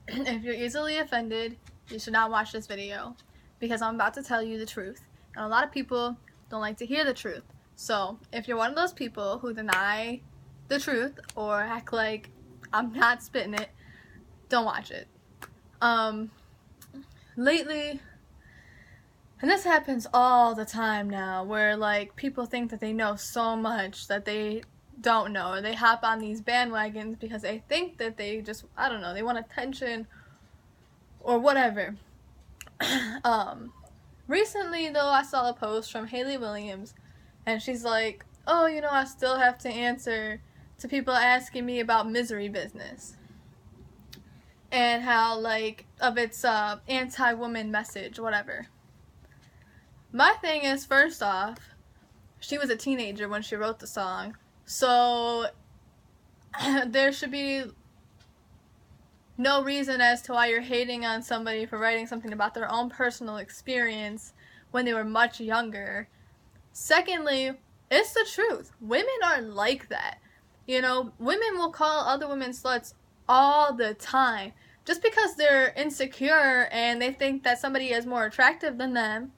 If you're easily offended, you should not watch this video, because I'm about to tell you the truth. And a lot of people don't like to hear the truth. So if you're one of those people who deny the truth or act like I'm not spitting it, don't watch it. Lately, and this happens all the time now, where like people think that they know so much that they don't know, or they hop on these bandwagons because they think that they just, I don't know, they want attention or whatever. Recently though, I saw a post from Haley Williams, and she's like, oh, you know, I still have to answer to people asking me about Misery Business and how, like, of its anti-woman message, whatever. My thing is, first off, she was a teenager when she wrote the song, so there should be no reason as to why you're hating on somebody for writing something about their own personal experience when they were much younger. Secondly, it's the truth. Women are like that. You know, women will call other women sluts all the time. Just because they're insecure and they think that somebody is more attractive than them,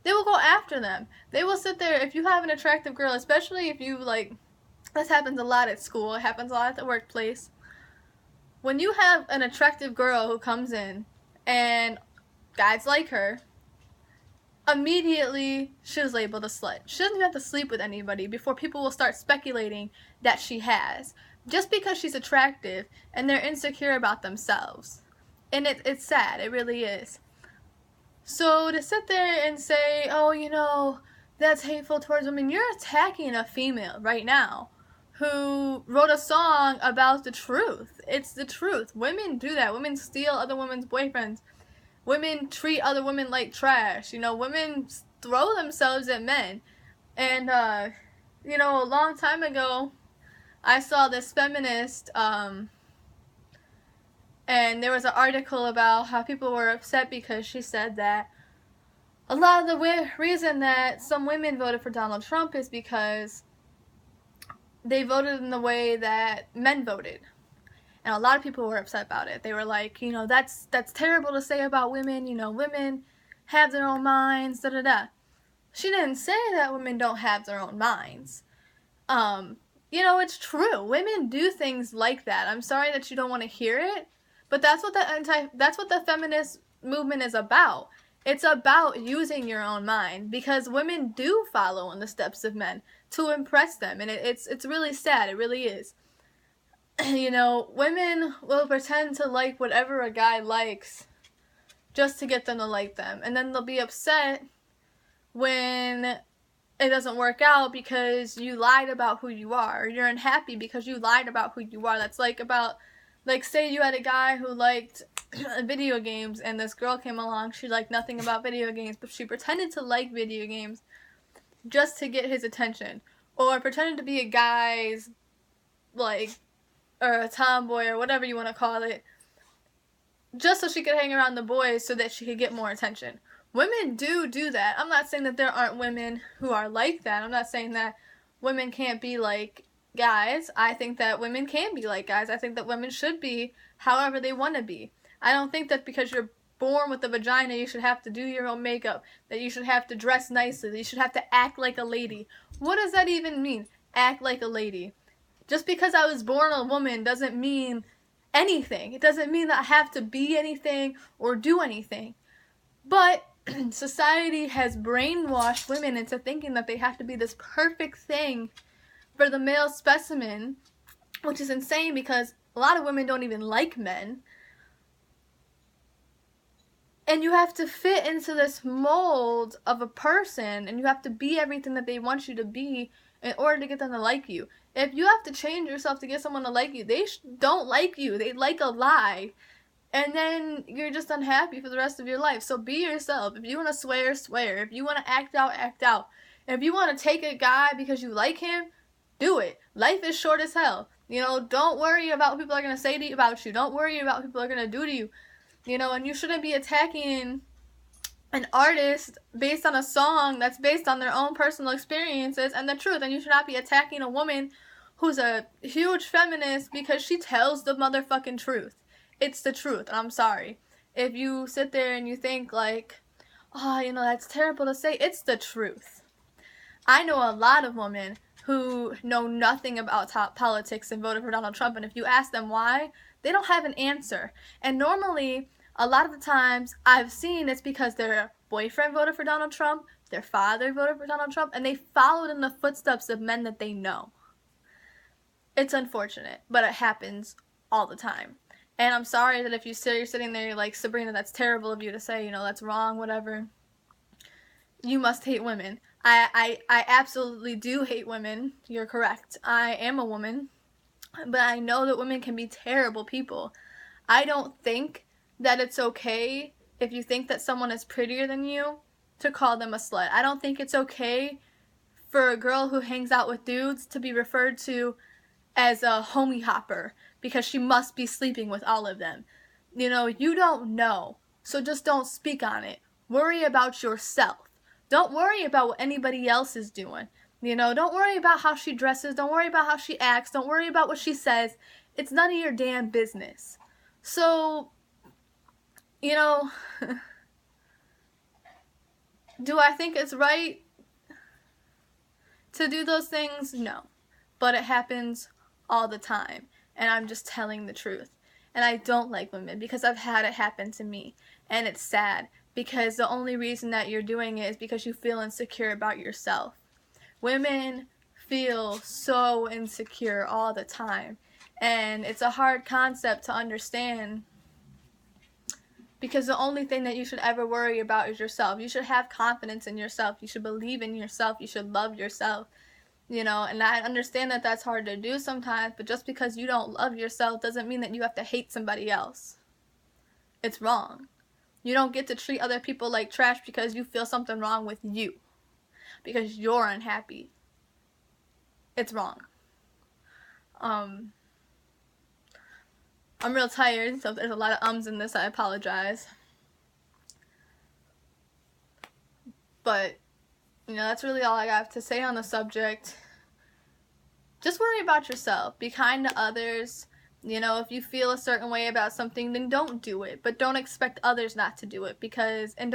they will go after them. They will sit there, if you have an attractive girl, especially if you, like, this happens a lot at school, it happens a lot at the workplace. When you have an attractive girl who comes in and guys like her, immediately she's labeled a slut. She doesn't even have to sleep with anybody before people will start speculating that she has. Just because she's attractive and they're insecure about themselves. And it's sad, it really is. So to sit there and say, oh, you know, that's hateful towards women, you're attacking a female right now who wrote a song about the truth. It's the truth. Women do that. Women steal other women's boyfriends. Women treat other women like trash. You know, women throw themselves at men. And, you know, a long time ago, I saw this feminist, and there was an article about how people were upset because she said that a lot of the reason that some women voted for Donald Trump is because they voted in the way that men voted. And a lot of people were upset about it. They were like, you know, that's terrible to say about women. You know, women have their own minds, da-da-da. She didn't say that women don't have their own minds. You know, it's true. Women do things like that. I'm sorry that you don't want to hear it, but that's what the feminist movement is about. It's about using your own mind, because women do follow in the steps of men to impress them, and it's really sad. It really is. You know, women will pretend to like whatever a guy likes just to get them to like them, and then they'll be upset when it doesn't work out because you lied about who you are, or you're unhappy because you lied about who you are. That's like say you had a guy who liked video games and this girl came along, she liked nothing about video games, but she pretended to like video games just to get his attention, or pretended to be a guy's, like, or a tomboy, or whatever you want to call it, just so she could hang around the boys so that she could get more attention. Women do that. I'm not saying that there aren't women who are like that. I'm not saying that women can't be like guys. I think that women can be like guys. I think that women should be however they want to be. I don't think that because you're born with a vagina you should have to do your own makeup, that you should have to dress nicely, that you should have to act like a lady. What does that even mean? Act like a lady. Just because I was born a woman doesn't mean anything. It doesn't mean that I have to be anything or do anything. But society has brainwashed women into thinking that they have to be this perfect thing for the male specimen, which is insane because a lot of women don't even like men. And you have to fit into this mold of a person, and you have to be everything that they want you to be in order to get them to like you. If you have to change yourself to get someone to like you, they don't like you. They like a lie. And then you're just unhappy for the rest of your life. So be yourself. If you want to swear, swear. If you want to act out, act out. If you want to take a guy because you like him, do it. Life is short as hell. You know, don't worry about what people are going to say about you. Don't worry about what people are going to do to you. You know, and you shouldn't be attacking an artist based on a song that's based on their own personal experiences and the truth. And you should not be attacking a woman who's a huge feminist because she tells the motherfucking truth. It's the truth, and I'm sorry. If you sit there and you think like, oh, you know, that's terrible to say, it's the truth. I know a lot of women who know nothing about politics and voted for Donald Trump, and if you ask them why, they don't have an answer. And normally, a lot of the times, I've seen it's because their boyfriend voted for Donald Trump, their father voted for Donald Trump, and they followed in the footsteps of men that they know. It's unfortunate, but it happens all the time. And I'm sorry that if you're sitting there, you're like, Sabrina, that's terrible of you to say, you know, that's wrong, whatever. You must hate women. I absolutely do hate women. You're correct. I am a woman. But I know that women can be terrible people. I don't think that it's okay if you think that someone is prettier than you to call them a slut. I don't think it's okay for a girl who hangs out with dudes to be referred to as a homie hopper because she must be sleeping with all of them. You know, you don't know. So just don't speak on it. Worry about yourself. Don't worry about what anybody else is doing. You know, don't worry about how she dresses. Don't worry about how she acts. Don't worry about what she says. It's none of your damn business. So, you know, do I think it's right to do those things? No. But it happens all the time. And I'm just telling the truth. And I don't like women because I've had it happen to me. And it's sad. Because the only reason that you're doing it is because you feel insecure about yourself. Women feel so insecure all the time. And it's a hard concept to understand. Because the only thing that you should ever worry about is yourself. You should have confidence in yourself. You should believe in yourself. You should love yourself. You know, and I understand that that's hard to do sometimes. But just because you don't love yourself doesn't mean that you have to hate somebody else. It's wrong. You don't get to treat other people like trash because you feel something wrong with you. Because you're unhappy. It's wrong. I'm real tired, so if there's a lot of ums in this, I apologize. But, you know, that's really all I got to say on the subject. Just worry about yourself. Be kind to others. You know, if you feel a certain way about something, then don't do it. But don't expect others not to do it. And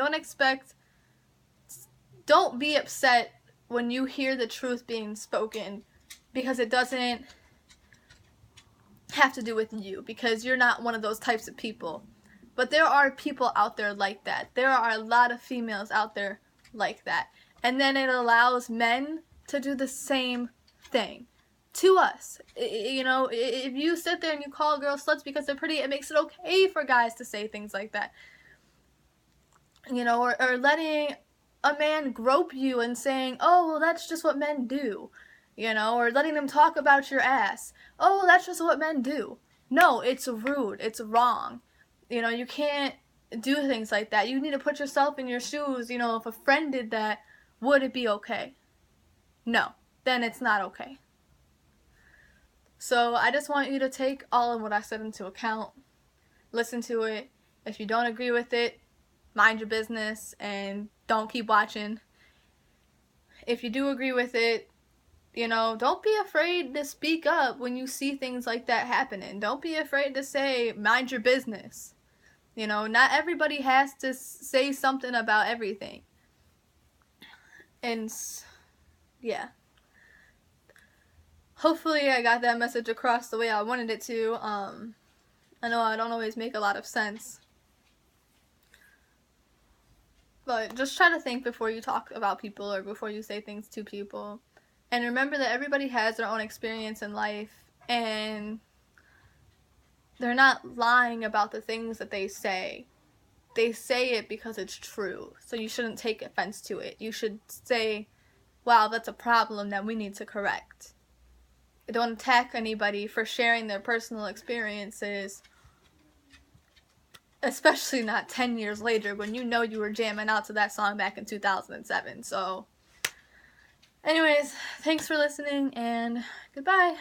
don't be upset when you hear the truth being spoken. Because it doesn't have to do with you. Because you're not one of those types of people. But there are people out there like that. There are a lot of females out there like that. And then it allows men to do the same thing. To us. You know, if you sit there and you call girls sluts because they're pretty, it makes it okay for guys to say things like that. You know, or letting a man grope you and saying, oh, well, that's just what men do. You know, or letting them talk about your ass. Oh, well, that's just what men do. No, it's rude. It's wrong. You know, you can't do things like that. You need to put yourself in your shoes. You know, if a friend did that, would it be okay? No, then it's not okay. So I just want you to take all of what I said into account. Listen to it. If you don't agree with it, mind your business and don't keep watching. If you do agree with it, you know, don't be afraid to speak up when you see things like that happening. Don't be afraid to say, mind your business. You know, not everybody has to say something about everything. And, yeah. Hopefully I got that message across the way I wanted it to. I know I don't always make a lot of sense. But just try to think before you talk about people or before you say things to people. And remember that everybody has their own experience in life. And they're not lying about the things that they say. They say it because it's true. So you shouldn't take offense to it. You should say, wow, that's a problem that we need to correct. Don't attack anybody for sharing their personal experiences, especially not 10 years later when you know you were jamming out to that song back in 2007. So, anyways, thanks for listening and goodbye.